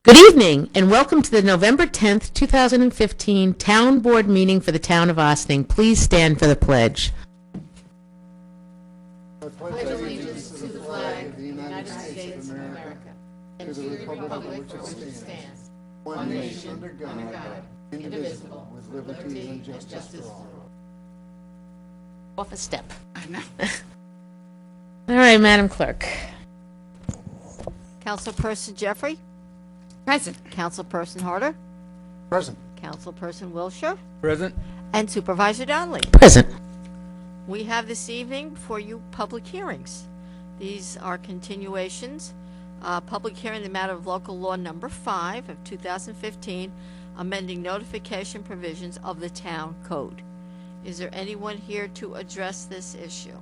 Good evening, and welcome to the November 10th, 2015 Town Board meeting for the Town of Ossining. Please stand for the pledge. I pledge allegiance to the flag of the United States of America and to the republic for which it stands, one nation under God, indivisible, with liberty and justice for all. Off a step. I know. All right, Madam Clerk. Councilperson Jeffrey? Present. Councilperson Harder? Present. Councilperson Wilshire? Present. And Supervisor Donnelly. Present. We have this evening for you public hearings. These are continuations. Public hearing in the matter of local law number 5 of 2015, amending notification provisions of the town code. Is there anyone here to address this issue?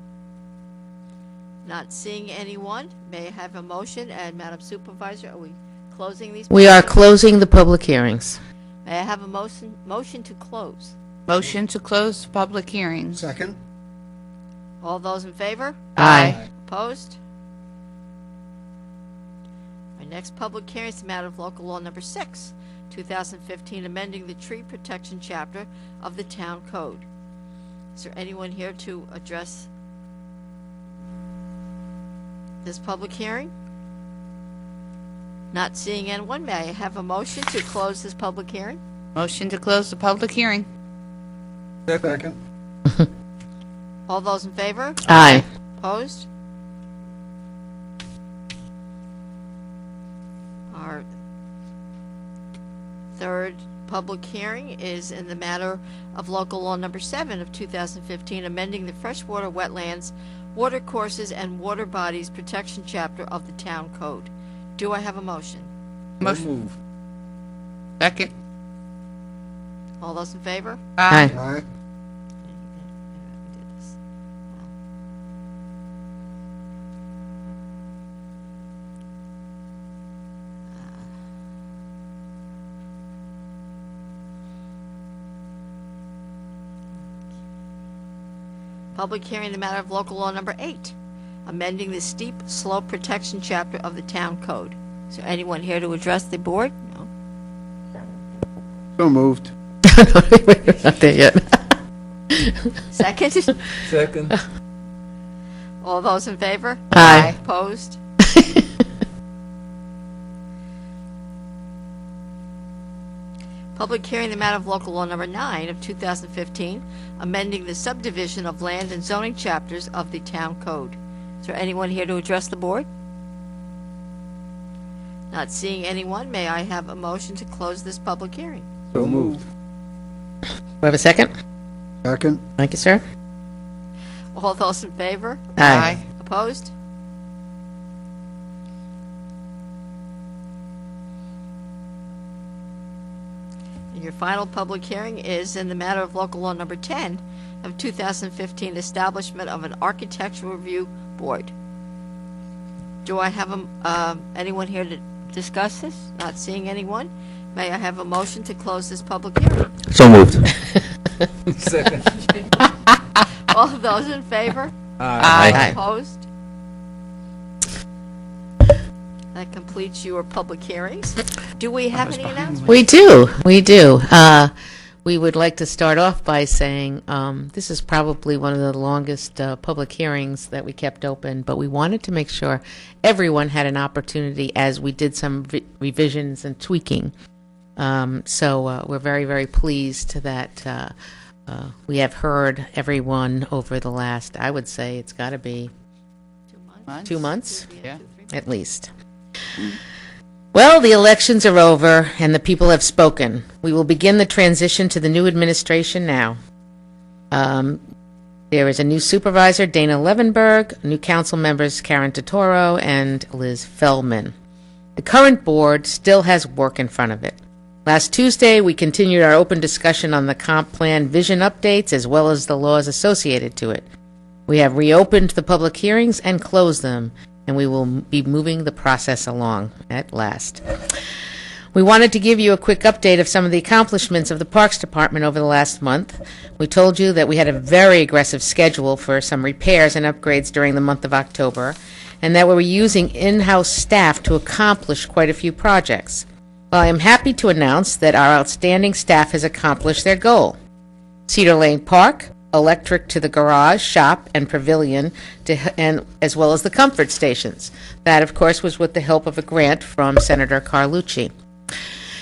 Not seeing anyone. May I have a motion? And Madam Supervisor, are we closing these? We are closing the public hearings. May I have a motion to close? Motion to close public hearings. Second. All those in favor? Aye. Opposed? Our next public hearing is the matter of local law number 6, 2015, amending the tree protection chapter of the town code. Is there anyone here to address this public hearing? Not seeing anyone, may I have a motion to close this public hearing? Motion to close the public hearing. Second. All those in favor? Aye. Opposed? Our third public hearing is in the matter of local law number 7 of 2015, amending the freshwater wetlands, water courses, and water bodies protection chapter of the town code. Do I have a motion? Motion. Move. Second. All those in favor? Aye. Aye. Public hearing in the matter of local law number 8, amending the steep slope protection chapter of the town code. Is there anyone here to address the board? No. So moved. Not there yet. Second? Second. All those in favor? Aye. Opposed? Public hearing in the matter of local law number 9 of 2015, amending the subdivision of land and zoning chapters of the town code. Is there anyone here to address the board? Not seeing anyone, may I have a motion to close this public hearing? So moved. We have a second? Second. Thank you, sir. All those in favor? Aye. Opposed? And your final public hearing is in the matter of local law number 10 of 2015, establishment of an architectural review board. Do I have anyone here to discuss this? Not seeing anyone. May I have a motion to close this public hearing? So moved. Second. All of those in favor? Aye. Opposed? That completes your public hearings. Do we have any announcements? We do. We would like to start off by saying this is probably one of the longest public hearings that we kept open, but we wanted to make sure everyone had an opportunity as we did some revisions and tweaking. So we're very, very pleased that we have heard everyone over the last, I would say it's got to be 2 months? 2 months Yeah. 2, 3 months. at least. Well, the elections are over, and the people have spoken. We will begin the transition to the new administration now. There is a new supervisor, Dana Levenberg, new council members, Karen Totoro and Liz Feldman. The current board still has work in front of it. Last Tuesday, we continued our open discussion on the comp plan vision updates as well as the laws associated to it. We have reopened the public hearings and closed them, and we will be moving the process along at last. We wanted to give you a quick update of some of the accomplishments of the Parks Department over the last month. We told you that we had a very aggressive schedule for some repairs and upgrades during the month of October, and that we were using in-house staff to accomplish quite a few projects. Well, I am happy to announce that our outstanding staff has accomplished their goal. Cedar Lane Park, electric to the garage, shop, and pavilion, and as well as the comfort stations. That, of course, was with the help of a grant from Senator Carlucci.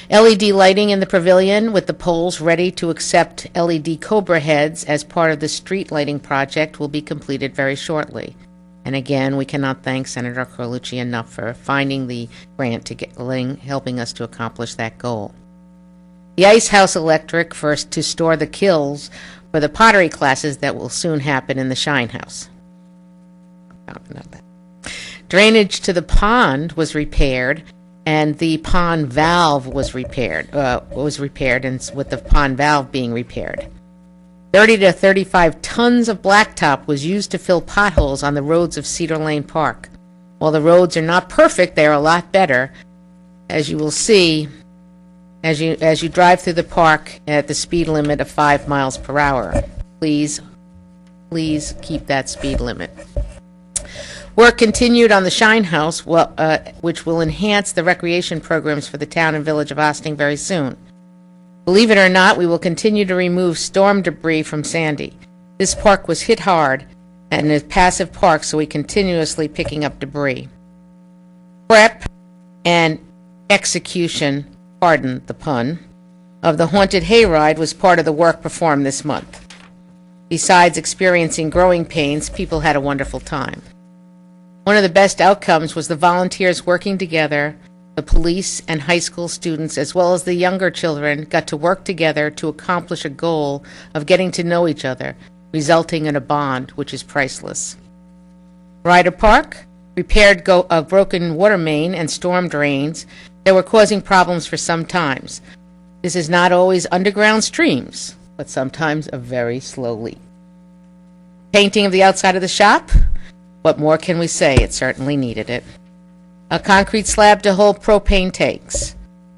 LED lighting in the pavilion with the poles ready to accept LED Cobra heads as part of the street lighting project will be completed very shortly. And again, we cannot thank Senator Carlucci enough for finding the grant to helping us to accomplish that goal. The Ice House Electric to store the kilns for the pottery classes that will soon happen in the Shine House. Drainage to the pond was repaired, and the pond valve was repaired, and with the pond valve being repaired. 30 to 35 tons of blacktop was used to fill potholes on the roads of Cedar Lane Park. While the roads are not perfect, they are a lot better, as you will see as you drive through the park at the speed limit of 5 miles per hour. Please keep that speed limit. Work continued on the Shine House, which will enhance the recreation programs for the town and village of Ossining very soon. Believe it or not, we will continue to remove storm debris from Sandy. This park was hit hard and is a passive park, so we continuously picking up debris. Prep and execution, pardon the pun, of the haunted hayride was part of the work performed this month. Besides experiencing growing pains, people had a wonderful time. One of the best outcomes was the volunteers working together. The police and high school students, as well as the younger children, got to work together to accomplish a goal of getting to know each other, resulting in a bond which is priceless. Ryder Park repaired a broken water main and storm drains that were causing problems for some times. This is not always underground streams, but sometimes a very slow leak. Painting of the outside of the shop? What more can we say? It certainly needed it. A concrete slab to hold propane tanks.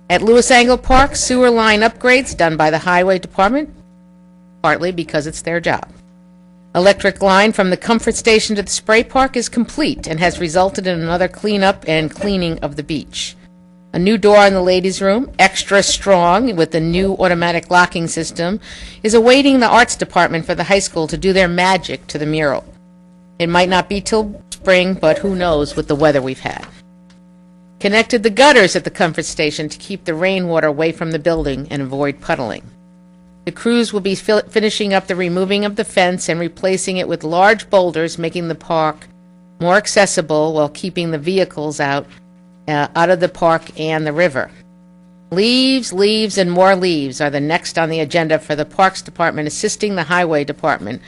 At Lewis Angle Park, sewer line upgrades done by the Highway Department, partly because it's their job. Electric line from the comfort station to the spray park is complete and has resulted in another cleanup and cleaning of the beach. A new door in the ladies' room, extra strong with the new automatic locking system, is awaiting the arts department for the high school to do their magic to the mural. It might not be till spring, but who knows with the weather we've had. Connected the gutters at the comfort station to keep the rainwater away from the building and avoid puddling. The crews will be finishing up the removing of the fence and replacing it with large boulders, making the park more accessible while keeping the vehicles out of the park and the river. Leaves, leaves, and more leaves are the next on the agenda for the Parks Department, assisting the Highway Department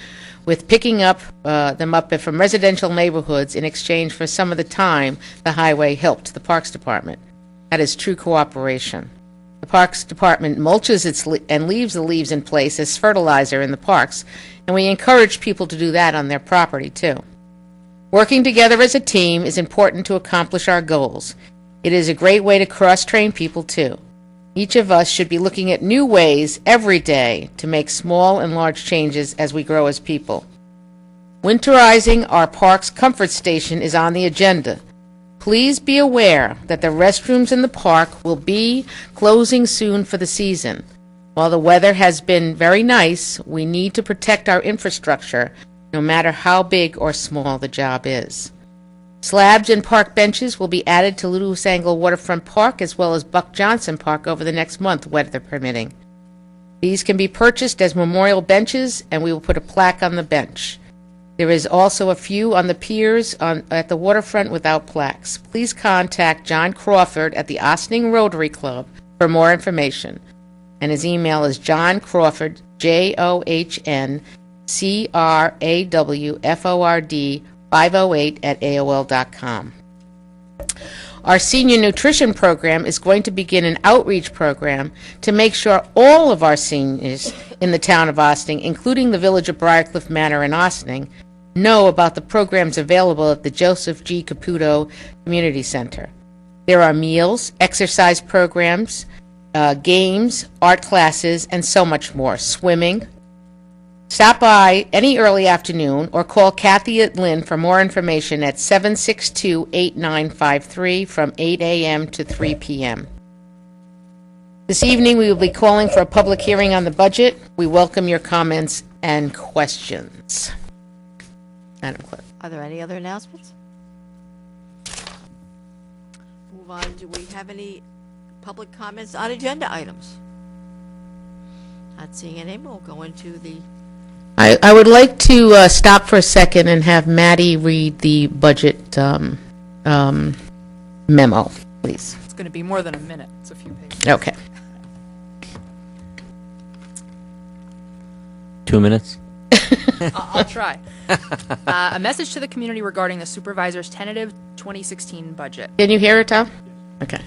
with picking them up from residential neighborhoods in exchange for some of the time the highway helped the Parks Department. That is true cooperation. The Parks Department mulches and leaves the leaves in place as fertilizer in the parks, and we encourage people to do that on their property too. Working together as a team is important to accomplish our goals. It is a great way to cross-train people too. Each of us should be looking at new ways every day to make small and large changes as we grow as people. Winterizing our park's comfort station is on the agenda. Please be aware that the restrooms in the park will be closing soon for the season. While the weather has been very nice, we need to protect our infrastructure, no matter how big or small the job is. Slabs and park benches will be added to Lewis Angle Waterfront Park as well as Buck Johnson Park over the next month, weather permitting. These can be purchased as memorial benches, and we will put a plaque on the bench. There is also a few on the piers at the waterfront without plaques. Please contact John Crawford at the Ossining Rotary Club for more information. And his email is John Crawford, JohnCrawford, 508 Our senior nutrition program is going to begin an outreach program to make sure all of our seniors in the town of Ossining, including the village of Briarcliff Manor in Ossining, know about the programs available at the Joseph G. Caputo Community Center. There are meals, exercise programs, games, art classes, and so much more, swimming. Stop by any early afternoon or call Kathy at Lynn for more information at 762-8953 from 8 a.m. to 3 p.m. This evening, we will be calling for a public hearing on the budget. We welcome your comments and questions. Madam Clerk. Are there any other announcements? Move on. Do we have any public comments on agenda items? Not seeing any. We'll go into the. I would like to stop for a second and have Maddie read the budget memo, please. It's going to be more than a minute. It's a few pages. Okay. 2 minutes? I'll try. A message to the community regarding the supervisor's tentative 2016 budget. Can you hear it, Tom? Okay.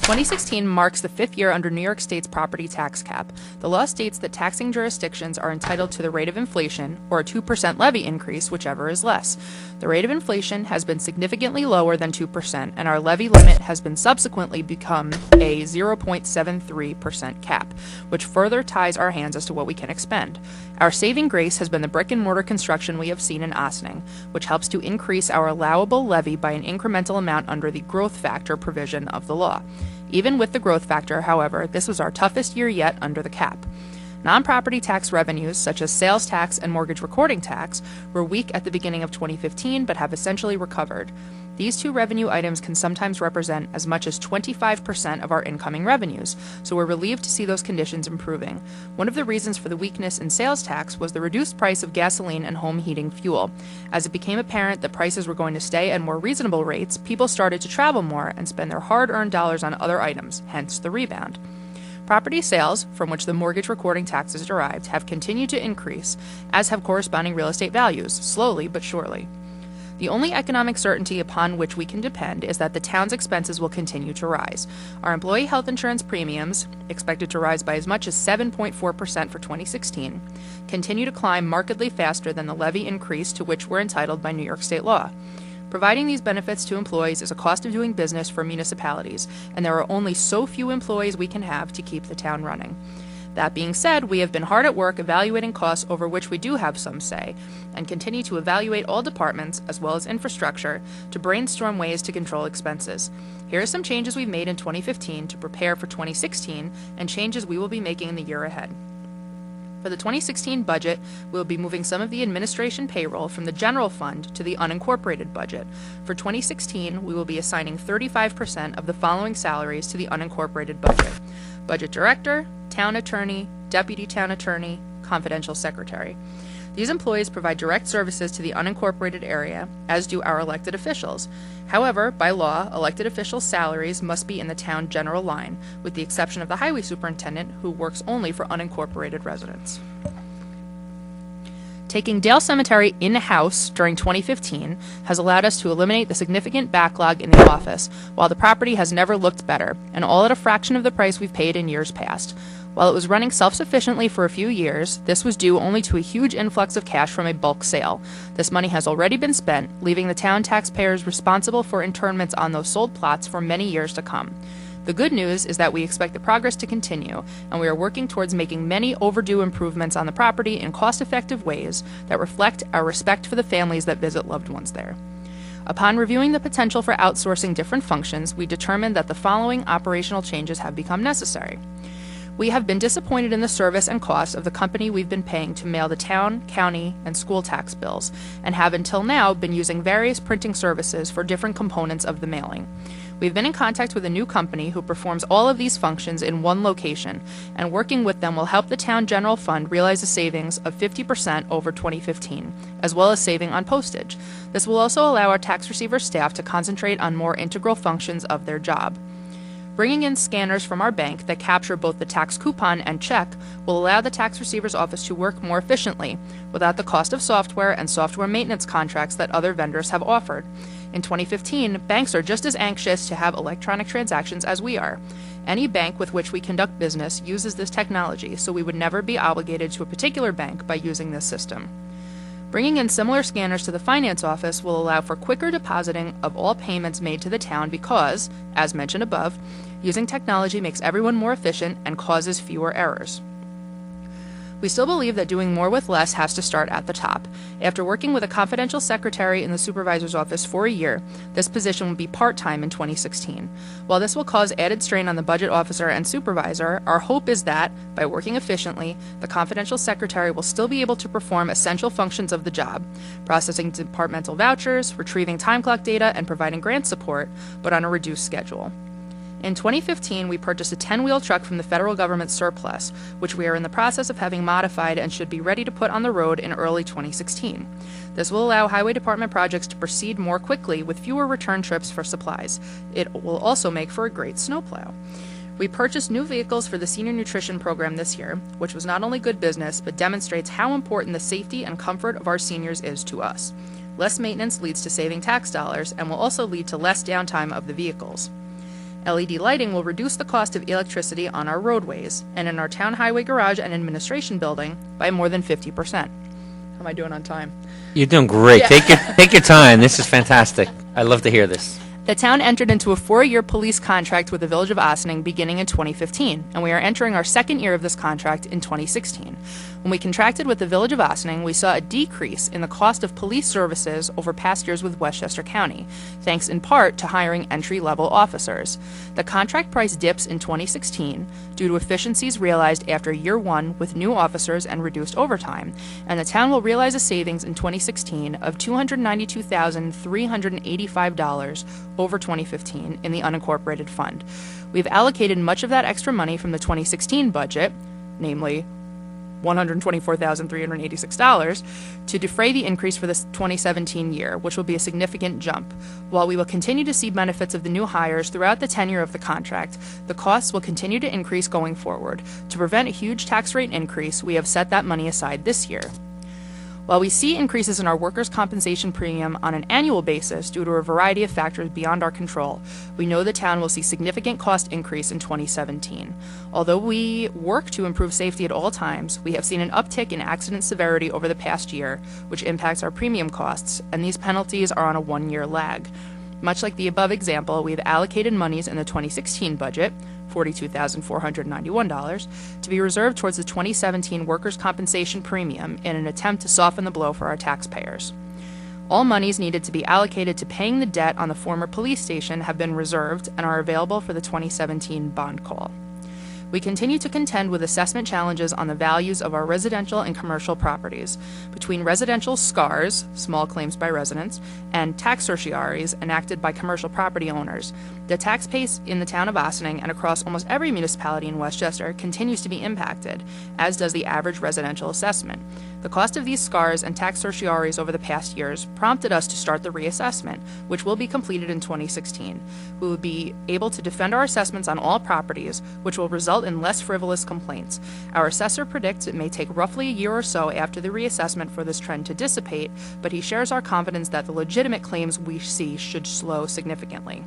2016 marks the 5th year under New York State's property tax cap. The law states that taxing jurisdictions are entitled to the rate of inflation, or a 2% levy increase, whichever is less. The rate of inflation has been significantly lower than 2%, and our levy limit has been subsequently become a 0.73% cap, which further ties our hands as to what we can expend. Our saving grace has been the brick and mortar construction we have seen in Ossining, which helps to increase our allowable levy by an incremental amount under the growth factor provision of the law. Even with the growth factor, however, this was our toughest year yet under the cap. Non-property tax revenues, such as sales tax and mortgage recording tax, were weak at the beginning of 2015 but have essentially recovered. These two revenue items can sometimes represent as much as 25% of our incoming revenues, so we're relieved to see those conditions improving. One of the reasons for the weakness in sales tax was the reduced price of gasoline and home heating fuel. As it became apparent that prices were going to stay at more reasonable rates, people started to travel more and spend their hard-earned dollars on other items, hence the rebound. Property sales, from which the mortgage recording tax is derived, have continued to increase, as have corresponding real estate values, slowly but surely. The only economic certainty upon which we can depend is that the town's expenses will continue to rise. Our employee health insurance premiums, expected to rise by as much as 7.4% for 2016, continue to climb markedly faster than the levy increase to which we're entitled by New York State law. Providing these benefits to employees is a cost of doing business for municipalities, and there are only so few employees we can have to keep the town running. That being said, we have been hard at work evaluating costs over which we do have some say, and continue to evaluate all departments, as well as infrastructure, to brainstorm ways to control expenses. Here are some changes we've made in 2015 to prepare for 2016, and changes we will be making in the year ahead. For the 2016 budget, we will be moving some of the administration payroll from the general fund to the unincorporated budget. For 2016, we will be assigning 35% of the following salaries to the unincorporated budget: budget director, town attorney, deputy town attorney, confidential secretary. These employees provide direct services to the unincorporated area, as do our elected officials. However, by law, elected officials' salaries must be in the town general line, with the exception of the highway superintendent, who works only for unincorporated residents. Taking Dale Cemetery in-house during 2015 has allowed us to eliminate the significant backlog in the office, while the property has never looked better, and all at a fraction of the price we've paid in years past. While it was running self-sufficiently for a few years, this was due only to a huge influx of cash from a bulk sale. This money has already been spent, leaving the town taxpayers responsible for internments on those sold plots for many years to come. The good news is that we expect the progress to continue, and we are working towards making many overdue improvements on the property in cost-effective ways that reflect our respect for the families that visit loved ones there. Upon reviewing the potential for outsourcing different functions, we determined that the following operational changes have become necessary. We have been disappointed in the service and cost of the company we've been paying to mail the town, county, and school tax bills, and have until now been using various printing services for different components of the mailing. We've been in contact with a new company who performs all of these functions in one location, and working with them will help the town general fund realize a savings of 50% over 2015, as well as saving on postage. This will also allow our tax receiver staff to concentrate on more integral functions of their job. Bringing in scanners from our bank that capture both the tax coupon and check will allow the tax receiver's office to work more efficiently, without the cost of software and software maintenance contracts that other vendors have offered. In 2015, banks are just as anxious to have electronic transactions as we are. Any bank with which we conduct business uses this technology, so we would never be obligated to a particular bank by using this system. Bringing in similar scanners to the finance office will allow for quicker depositing of all payments made to the town because, as mentioned above, using technology makes everyone more efficient and causes fewer errors. We still believe that doing more with less has to start at the top. After working with a confidential secretary in the supervisor's office for a year, this position will be part-time in 2016. While this will cause added strain on the budget officer and supervisor, our hope is that, by working efficiently, the confidential secretary will still be able to perform essential functions of the job, processing departmental vouchers, retrieving time clock data, and providing grant support, but on a reduced schedule. In 2015, we purchased a 10-wheel truck from the federal government surplus, which we are in the process of having modified and should be ready to put on the road in early 2016. This will allow Highway Department projects to proceed more quickly with fewer return trips for supplies. It will also make for a great snowplow. We purchased new vehicles for the senior nutrition program this year, which was not only good business, but demonstrates how important the safety and comfort of our seniors is to us. Less maintenance leads to saving tax dollars and will also lead to less downtime of the vehicles. LED lighting will reduce the cost of electricity on our roadways and in our town highway garage and administration building by more than 50%. How am I doing on time? You're doing great. Take your time. This is fantastic. I love to hear this. The town entered into a 4-year police contract with the Village of Ossining beginning in 2015, and we are entering our second year of this contract in 2016. When we contracted with the Village of Ossining, we saw a decrease in the cost of police services over past years with Westchester County, thanks in part to hiring entry-level officers. The contract price dips in 2016 due to efficiencies realized after year 1 with new officers and reduced overtime, and the town will realize a savings in 2016 of $292,385 over 2015 in the unincorporated fund. We've allocated much of that extra money from the 2016 budget, namely $124,386, to defray the increase for this 2017 year, which will be a significant jump. While we will continue to see benefits of the new hires throughout the tenure of the contract, the costs will continue to increase going forward. To prevent a huge tax rate increase, we have set that money aside this year. While we see increases in our workers' compensation premium on an annual basis due to a variety of factors beyond our control, we know the town will see significant cost increase in 2017. Although we work to improve safety at all times, we have seen an uptick in accident severity over the past year, which impacts our premium costs, and these penalties are on a 1-year lag. Much like the above example, we have allocated monies in the 2016 budget, $42,491, to be reserved towards the 2017 workers' compensation premium in an attempt to soften the blow for our taxpayers. All monies needed to be allocated to paying the debt on the former police station have been reserved and are available for the 2017 bond call. We continue to contend with assessment challenges on the values of our residential and commercial properties. Between residential SCARs, small claims by residents, and tax certiorari's enacted by commercial property owners, the tax base in the town of Ossining and across almost every municipality in Westchester continues to be impacted, as does the average residential assessment. The cost of these SCARs and tax certiorari's over the past years prompted us to start the reassessment, which will be completed in 2016. We will be able to defend our assessments on all properties, which will result in less frivolous complaints. Our assessor predicts it may take roughly a year or so after the reassessment for this trend to dissipate, but he shares our confidence that the legitimate claims we see should slow significantly.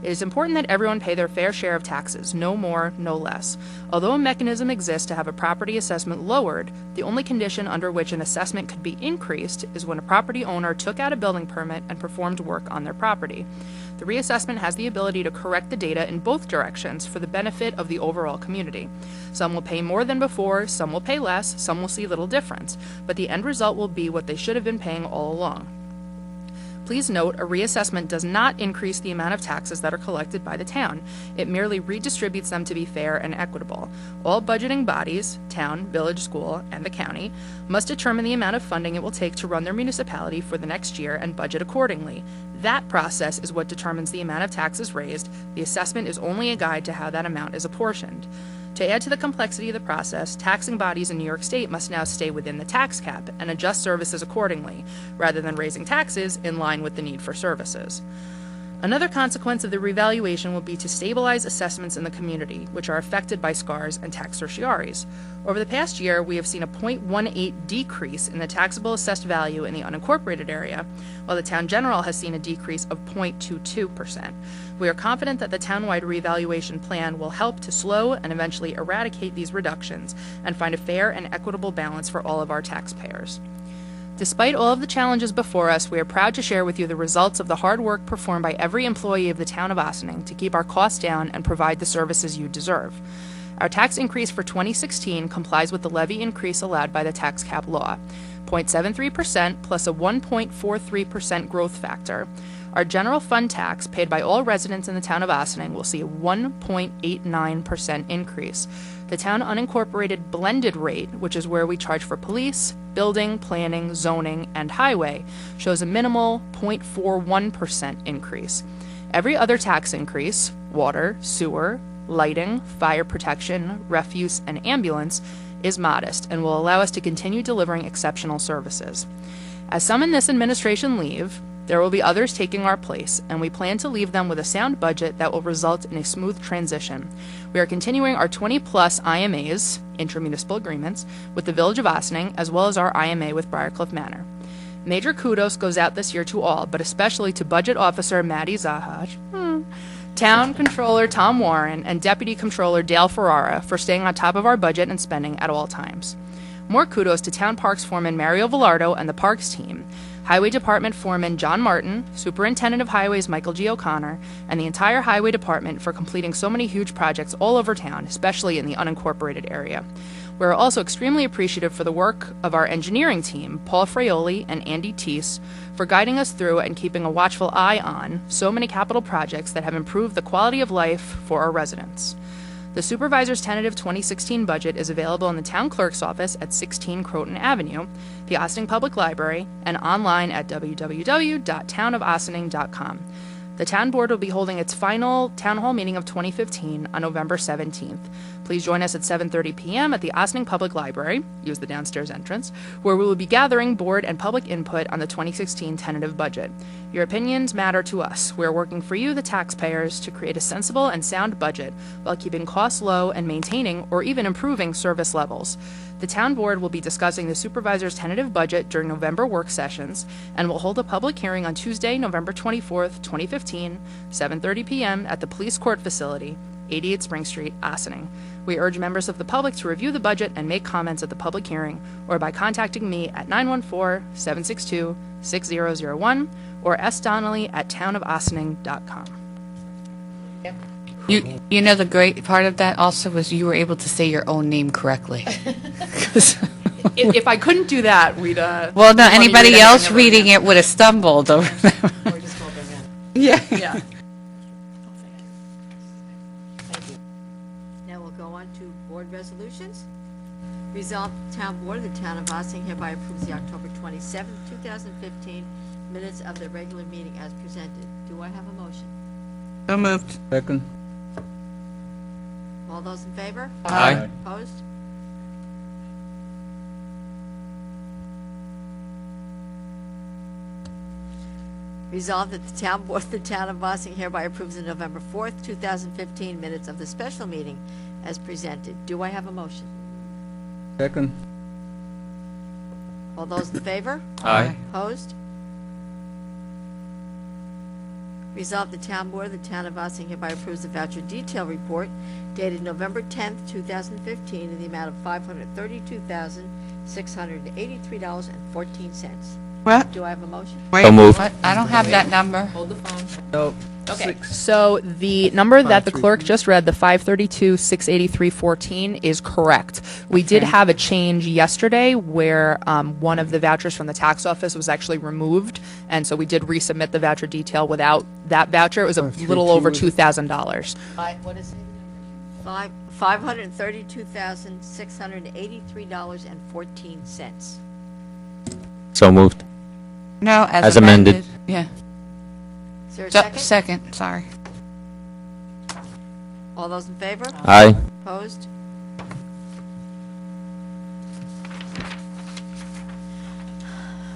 It is important that everyone pay their fair share of taxes, no more, no less. Although a mechanism exists to have a property assessment lowered, the only condition under which an assessment could be increased is when a property owner took out a building permit and performed work on their property. The reassessment has the ability to correct the data in both directions for the benefit of the overall community. Some will pay more than before, some will pay less, some will see little difference, but the end result will be what they should have been paying all along. Please note, a reassessment does not increase the amount of taxes that are collected by the town. It merely redistributes them to be fair and equitable. All budgeting bodies, town, village, school, and the county, must determine the amount of funding it will take to run their municipality for the next year and budget accordingly. That process is what determines the amount of taxes raised. The assessment is only a guide to how that amount is apportioned. To add to the complexity of the process, taxing bodies in New York State must now stay within the tax cap and adjust services accordingly, rather than raising taxes in line with the need for services. Another consequence of the revaluation will be to stabilize assessments in the community, which are affected by SCARs and tax certiorari's. Over the past year, we have seen a 0.18 decrease in the taxable assessed value in the unincorporated area, while the town general has seen a decrease of 0.22%. We are confident that the townwide revaluation plan will help to slow and eventually eradicate these reductions and find a fair and equitable balance for all of our taxpayers. Despite all of the challenges before us, we are proud to share with you the results of the hard work performed by every employee of the town of Ossining to keep our costs down and provide the services you deserve. Our tax increase for 2016 complies with the levy increase allowed by the tax cap law, 0.73% plus a 1.43% growth factor. Our general fund tax paid by all residents in the town of Ossining will see a 1.89% increase. The town unincorporated blended rate, which is where we charge for police, building, planning, zoning, and highway, shows a minimal 0.41% increase. Every other tax increase, water, sewer, lighting, fire protection, refuse, and ambulance, is modest and will allow us to continue delivering exceptional services. As some in this administration leave, there will be others taking our place, and we plan to leave them with a sound budget that will result in a smooth transition. We are continuing our 20-plus IMAs, intermunicipal agreements, with the Village of Ossining, as well as our IMA with Briarcliff Manor. Major kudos goes out this year to all, but especially to Budget Officer Maddie Zahaj, Town Controller Tom Warren, and Deputy Controller Dale Ferrara for staying on top of our budget and spending at all times. More kudos to Town Parks Foreman Mario Villardo and the Parks team, Highway Department Foreman John Martin, Superintendent of Highways Michael G. O'Connor, and the entire Highway Department for completing so many huge projects all over town, especially in the unincorporated area. We are also extremely appreciative for the work of our engineering team, Paul Fraioli and Andy Teese, for guiding us through and keeping a watchful eye on so many capital projects that have improved the quality of life for our residents. The supervisor's tentative 2016 budget is available in the town clerk's office at 16 Croton Avenue, the Ossining Public Library, and online at www.townofossining.com. The town board will be holding its final town hall meeting of 2015 on November 17th. Please join us at 7:30 p.m. at the Ossining Public Library, use the downstairs entrance, where we will be gathering board and public input on the 2016 tentative budget. Your opinions matter to us. We are working for you, the taxpayers, to create a sensible and sound budget while keeping costs low and maintaining or even improving service levels. The town board will be discussing the supervisor's tentative budget during November work sessions and will hold a public hearing on Tuesday, November 24th, 2015, 7:30 p.m. at the Police Court Facility, 88 Spring Street, Ossining. We urge members of the public to review the budget and make comments at the public hearing or by contacting me at 914-762-6001 or sdonnelly@townofossining.com. You know, the great part of that also was you were able to say your own name correctly. If I couldn't do that, we'd... Well, no, anybody else reading it would have stumbled over that. Or just call them in. Yeah. Yeah. Thank you. Now we'll go on to board resolutions. Resolved, the town board of the town of Ossining hereby approves the October 27th, 2015 minutes of the regular meeting as presented. Do I have a motion? So moved. Second. All those in favor? Aye. Opposed? Resolved that the town board of the town of Ossining hereby approves the November 4th, 2015 minutes of the special meeting as presented. Do I have a motion? Second. All those in favor? Aye. Opposed? Resolved, the town board of the town of Ossining hereby approves the voucher detail report dated November 10th, 2015, in the amount of $532,683.14. What? Do I have a motion? Wait, moved. what? I don't have that number. Hold the phone. No. Okay, Six. so the number that the clerk just read, the 532,683.14, is correct. We did have a change yesterday where one of the vouchers from the tax office was actually removed, and so we did resubmit the voucher detail without that voucher. It was a little over $2,000. What is it? $532,683.14. So moved. No, As amended. Yeah. Is there a So- second? Second, sorry. All those in favor? Aye. Opposed?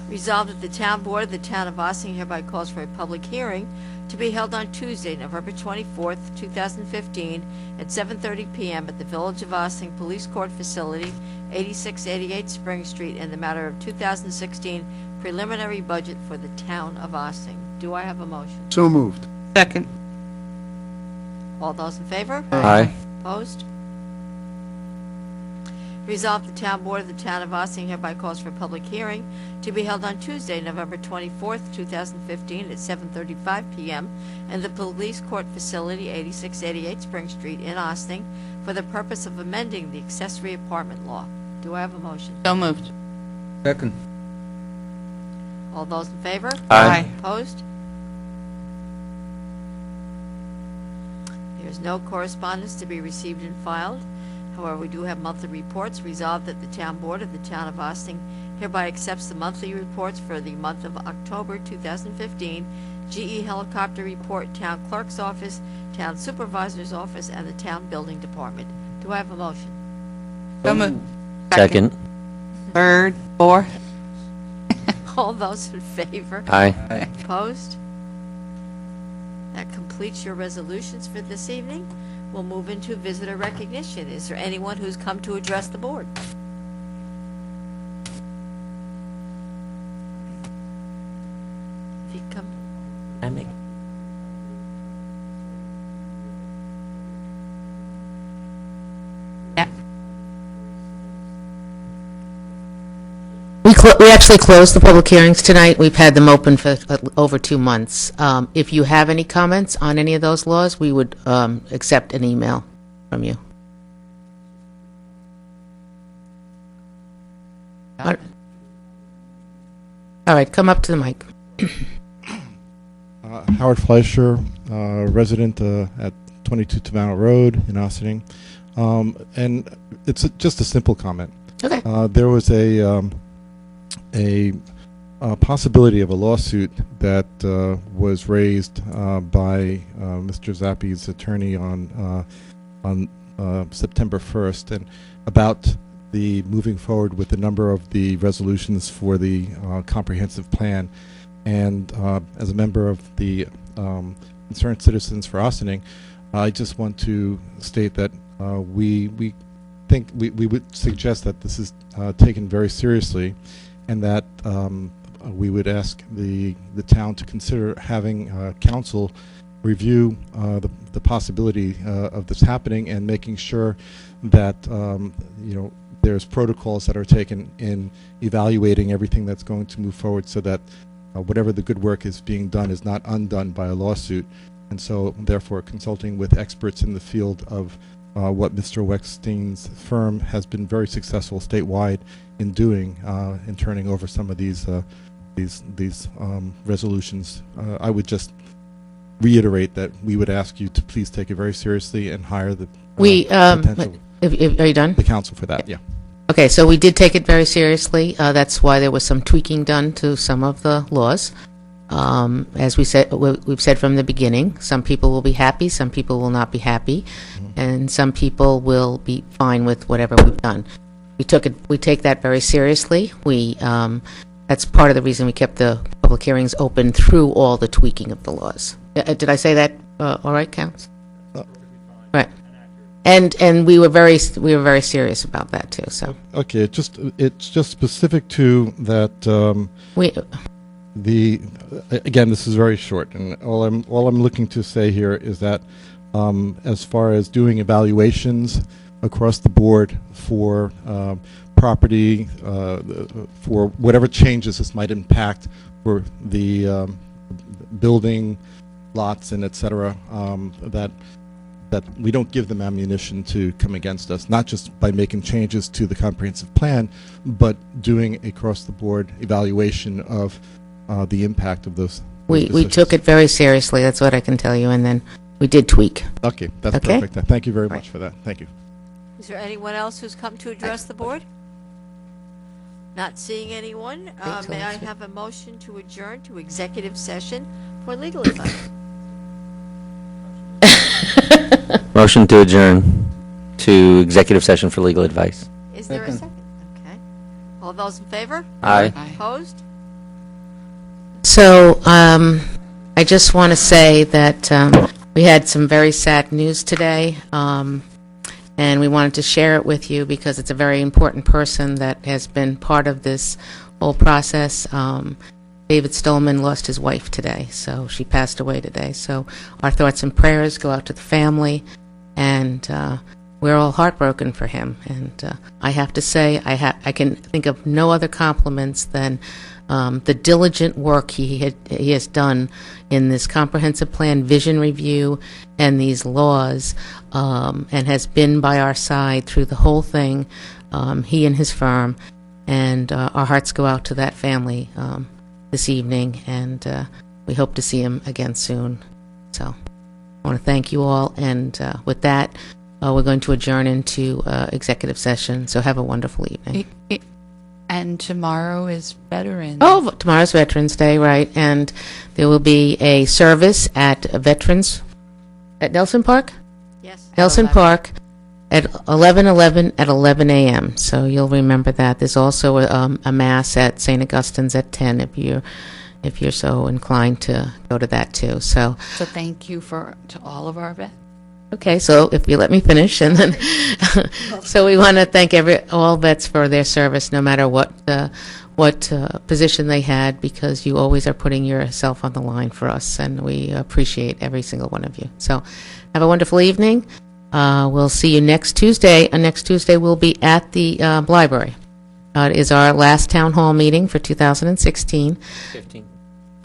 Resolved that the town board of the town of Ossining hereby calls for a public hearing to be held on Tuesday, November 24th, 2015, at 7:30 p.m. at the Village of Ossining Police Court Facility, 8688 Spring Street, in the matter of 2016 preliminary budget for the town of Ossining. Do I have a motion? So moved. Second. All those in favor? Aye. Opposed? Resolved, the Town Board of the Town of Ossining hereby calls for a public hearing to be held on Tuesday, November 24th, 2015, at 7:35 p.m. in the Police Court Facility, 8688 Spring Street in Ossining, for the purpose of amending the accessory apartment law. Do I have a motion? So moved. Second. All those in favor? Aye. Opposed? There is no correspondence to be received and filed. However, we do have monthly reports. Resolved that the Town Board of the Town of Ossining hereby accepts the monthly reports for the month of October 2015, GE Helicopter Report, Town Clerk's Office, Town Supervisor's Office, and the Town Building Department. Do I have a motion? So moved. Second. Third. Fourth. All those in favor? Aye. Opposed? That completes your resolutions for this evening. We'll move into visitor recognition. Is there anyone who's come to address the board? If you come, I make. Yeah. We actually closed the public hearings tonight. We've had them open for over 2 months. If you have any comments on any of those laws, we would accept an email from you. All right, come up to the mic. Howard Fleischer, resident at 22 Tomato Road in Ossining. And it's just a simple comment. Okay. There was a possibility of a lawsuit that was raised by Mr. Zappi's attorney on September 1st, and about the moving forward with a number of the resolutions for the comprehensive plan. And as a member of the Concerned Citizens for Ossining, I just want to state that we think we would suggest that this is taken very seriously, and that we would ask the town to consider having council review the possibility of this happening, and making sure that there's protocols that are taken in evaluating everything that's going to move forward, so that whatever the good work is being done is not undone by a lawsuit. And so therefore consulting with experts in the field of what Mr. Weckstein's firm has been very successful statewide in doing, in turning over some of these resolutions. I would just reiterate that we would ask you to please take it very seriously and hire the potential, Are you done? the council for that. Yeah. Okay, so we did take it very seriously. That's why there was some tweaking done to some of the laws. As we've said from the beginning, some people will be happy, some people will not be happy, and some people will be fine with whatever we've done. We take that very seriously. That's part of the reason we kept the public hearings open through all the tweaking of the laws. Did I say that all right, Counts? Right. And we were very serious about that too. So Okay, it's just specific to that. Again, this is very short, and all I'm looking to say here is that as far as doing evaluations across the board for property, for whatever changes this might impact for the building lots and et cetera, that we don't give them ammunition to come against us, not just by making changes to the comprehensive plan, but doing across-the-board evaluation of the impact of those we decisions. took it very seriously. That's what I can tell you. And then we did tweak. Okay, that's Okay. perfect. Thank you very Right. much for that. Thank you. is there anyone else who's come to address the board? Not seeing anyone. so. May I have a motion to adjourn to executive session for legal advice? Motion to adjourn to executive session for legal advice. Is there a Second. second? Okay. All those in favor? Aye. Opposed? So I just want to say that we had some very sad news today, and we wanted to share it with you because it's a very important person that has been part of this whole process. David Stolman lost his wife today, so she passed away today. So our thoughts and prayers go out to the family, and we're all heartbroken for him. And I have to say, I can think of no other compliments than the diligent work he has done in this comprehensive plan vision review and these laws, and has been by our side through the whole thing, he and his firm. And our hearts go out to that family this evening, and we hope to see him again soon. So I want to thank you all, and with that, we're going to adjourn into executive session, so have a wonderful evening. And tomorrow is Veterans. Oh, tomorrow's Veterans Day, right, and there will be a service at Veterans, at Nelson Park? Yes. Nelson 11. Park at 11:11 at 11 a.m., so you'll remember that. There's also a Mass at St. Augustine's at 10 if you're so inclined to go to that too, so. So thank you to all of our vets. Okay, so if you let me finish, and then, so we want to thank all vets for their service, no matter what position they had, because you always are putting yourself on the line for us, and we appreciate every single one of you. So, have a wonderful evening. We'll see you next Tuesday. Next Tuesday we'll be at the library. It is our last town hall meeting for 2016.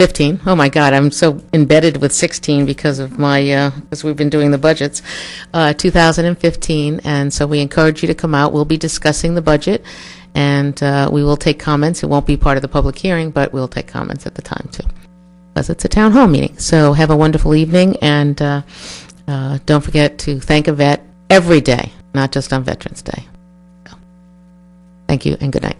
15. Oh my God, I'm so embedded with 16 because of because we've been doing the budgets. 2015, and so we encourage you to come out. We'll be discussing the budget, and we will take comments. It won't be part of the public hearing, but we'll take comments at the time too, because it's a town hall meeting. So have a wonderful evening, and don't forget to thank a vet every day, not just on Veterans Day. So, thank you, and good night.